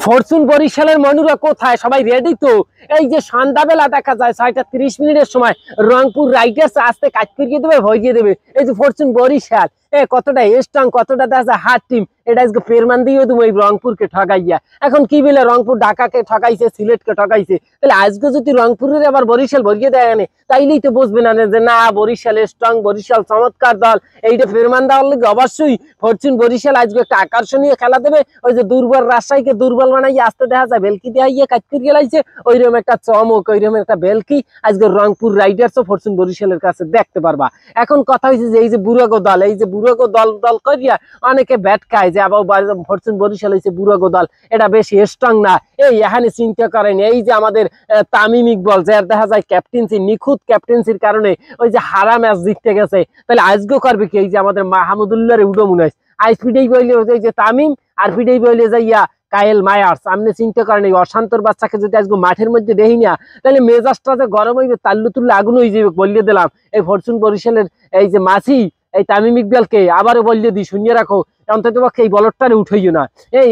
Fortune বরিশালের মনুরা কোথায়? সবাই রেডি তো? এই যে সন্ধ্যাবেলা দেখা যায় 6:30 সময় রংপুর রাইডার্স আসতে কাজ করিয়ে দেবে, ভরিয়ে দেবে। এই যে ফরচুন বরিশাল কতটা স্ট্রং, কতটা দেখা যায় হার্ড টিম, এটা আজকে ফেরমান দিয়ে দেবো এই রংপুরকে ঠকাইয়া। এখন কি বলে রংপুর ঢাকাকে ঠকাইছে, সিলেটকে ঠকাইছে, তাহলে আজকে যদি রংপুরের আবার বরিশাল ভরিয়ে দেয় না, তাইলেই তো বুঝবে না যে না বরিশাল স্ট্রং, বরিশাল চমৎকার দল। এইটা ফেরমান দেওয়ার লাগে অবশ্যই ফরচুন বরিশাল আজকে একটা আকর্ষণীয় খেলা দেবে। ওই যে দুর্বল রাজশাহীকে দুর্বল বানাই আসতে দেখা যায় বেলকি দিয়ে কাজ করে গেলাইছে, ওইরকম একটা চমক, ওইরকম একটা বেলকি আজকে রংপুর রাইডার্স ও ফরচুন বরিশালের কাছে দেখতে পারবা। এখন কথা হয়েছে যে এই যে বুড়াগো দল, এই যে বুড়াগো দল দল করিয়া অনেকে ব্যাট খায় যে আবার ফরচুন বরিশাল হয়েছে বুড়াগো দল, এটা বেশি স্ট্রং না। এই এখানে চিন্তা করেন, এই যে আমাদের তামিম ইকবল যার দেখা যায় ক্যাপ্টেন্সি, নিখুঁত ক্যাপ্টেন্সির কারণে ওই যে হারা ম্যাচ জিততে গেছে, তাহলে আজকেও করবে কি? এই যে আমাদের মাহমুদুল্লাহর উডো মুনাইস আইস পিডেই বইলে এই যে তামিম, আর পিডেই বইলে যাইয়া কায়েল মায়ার্স। আপনি চিন্তা করেন এই অশান্তর বাচ্চাকে যদি আজকে মাঠের মধ্যে দেখি না, তাহলে মেজাজটা যে গরম হইবে, তাল্লু তুল্লু আগুন হয়ে যাবে। বলিয়ে দিলাম এই ফরচুন বরিশালের এই যে মাসি, এই তামিম ইকবালকে আবারও বলিয়ে দিই, শুনিয়ে রাখো, অন্তত পক্ষে এই বলরটারে উঠাইও না।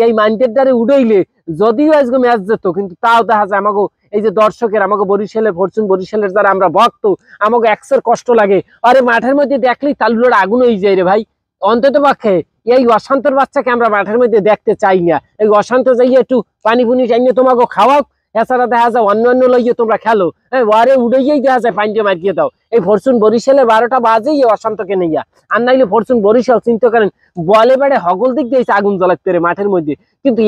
এই মাইন্ডের দ্বারে উঠাইলে যদিও আজকে ম্যাচ যেত, কিন্তু তাও দেখা যায় আমাকে এই যে দর্শকের, আমাকে বরিশালের ফরচুন বরিশালের যারা আমরা ভক্ত, আমাকে একসের কষ্ট লাগে। আরে মাঠের মধ্যে দেখলেই তাল্লুর আগুন হয়ে যায় রে ভাই। অন্তত পক্ষে এই অশান্তর বাচ্চাকে আমরা মাঠের মধ্যে দেখতে চাই না। এই অশান্ত যাইয়ে একটু পানি পুনি চাইলে তোমাকে খাওয়াও, এছাড়া দেখা যায় অন্যান্য লইয়ে তোমরা খেলো, ওয়ারে উড়েই দেখা যায় পানিটা মারিয়ে দাও। এই ফরচুন বরিশালে 12টা বাজেই অশান্তকে নিয়ে, আর নাইলে ফরচুন বরিশাল চিন্তা করেন বলে বেড়ে হগল দিক দিয়েছে আগুন জ্বলাতে রে মাঠের মধ্যে। কিন্তু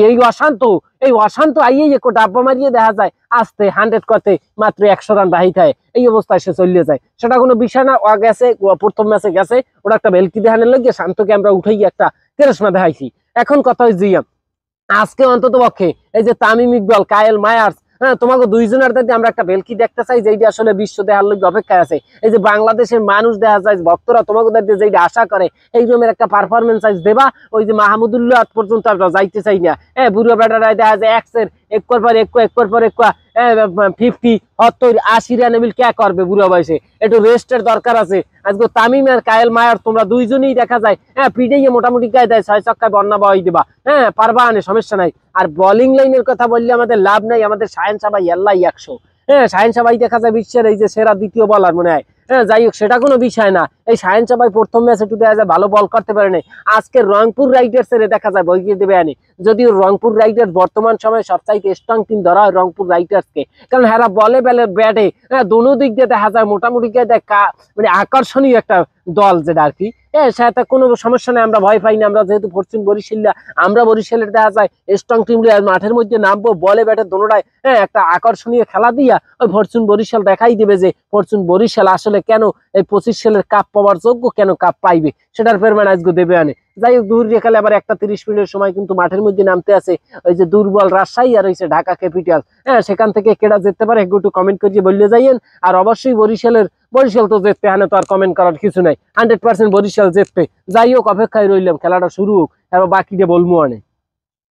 এই অশান্ত আইয়ে একটু ডাব্বা মারিয়ে দেখা যায় আসতে 100 করতে মাত্র 100 রান বাহি থাকে, এই অবস্থায় সে চলে যায়। সেটা কোনো বিষয় না, ও গেছে প্রথম ম্যাচে গেছে, ওরা একটা বেলকি দেখানোর লাগে শান্তকে আমরা উঠাই একটা কেরেশমা দেখাইছি। এখন কথা হচ্ছে আজকে অন্তত পক্ষে এই যে তামিম ইকবাল, কায়েল মায়ার্স, তোমাকে দুইজনের দাঁড়িয়ে আমরা একটা বেলকি দেখতে চাই, যেইটা আসলে বিশ্ব দেখার লোক অপেক্ষায় আছে। এই যে বাংলাদেশের মানুষ দেখা যায়, ভক্তরা তোমাকে দাঁড়িয়ে যেইটা আশা করে, এই রকমের একটা পারফরমেন্স আজ দেবা। ওই যে মাহমুদুল্লাহ আজ পর্যন্ত আমরা যাইতে চাই না। বুড়ো বেটারা দেখা যায় একশের একর পর এক 50 70 80 রান মিল কে করবে বুড়ো বয়সে? একটু রেস্টের দরকার আছে। আজকে তামিম আর কায়েল মায়ার তোমরা দুইজনই দেখা যায় পিড়েই মোটামুটি গায়ে দেয় 6 ছক্কায় বন্যা বয় দিবা, পারবা আনে, সমস্যা নাই। আর বোলিং লাইনের কথা বললে আমাদের লাভ নাই, আমাদের শাহেন সাবাই এল্লাই 100। শাহেন সাবাই দেখা যায় বিশ্বের এই যে সেরা দ্বিতীয় বলার মনে হয়। যাই হোক, সেটা কোনো বিষয় না। এই শাহেন সাবাই প্রথম ম্যাচে একটু দেখা যায় ভালো বল করতে পারে নাই, আজকে রংপুর রাইডার্স এর দেখা যায় বইয়ে দেবে আনে। যদিও রংপুর রাইডার্স বর্তমান সময়ে সবচাইতে স্ট্রং টিম ধরা হয় রংপুর রাইডার্স কে, কারণ হেরা বলে ব্যাটে দোনো দিক দিয়ে দেখা যায় মোটামুটি মানে আকর্ষণীয় একটা দল, যেটা আর কি। সেটা কোনো সমস্যা নেই, আমরা ভয় পাই না। আমরা যেহেতু ফরচুন বরিশাল, আমরা বরিশালের দেখা যায় স্ট্রং টিম মাঠের মধ্যে নামবো, বলে ব্যাটে দোনোটাই একটা আকর্ষণীয় খেলা দিয়া ওই ফরচুন বরিশাল দেখাই দেবে যে ফরচুন বরিশাল আসলে কেন এই 25 সালের কাপ পাওয়ার যোগ্য, কেন কাপ পাইবে, সেটার পেরমান আজকে দেবে আনে। যাই হোক, দূর রেখালে আবার 1:30 সময় কিন্তু মাঠের মধ্যে নামতে আছে ওই যে দুর্বল রাজশাহী আর হয়েছে ঢাকা ক্যাপিটাল। সেখান থেকে কেডা যেতে পারে একটু কমেন্ট করিয়ে বললে যাইয়েন। আর অবশ্যই বরিশাল তো জিতবে, হ্যাঁ, তো আর কমেন্ট করার কিছু নাই, 100% বরিশাল জিতবে। যাই হোক, অপেক্ষায় রইলাম খেলাটা শুরু হোক, এবার বাকিটা বলবো আনে।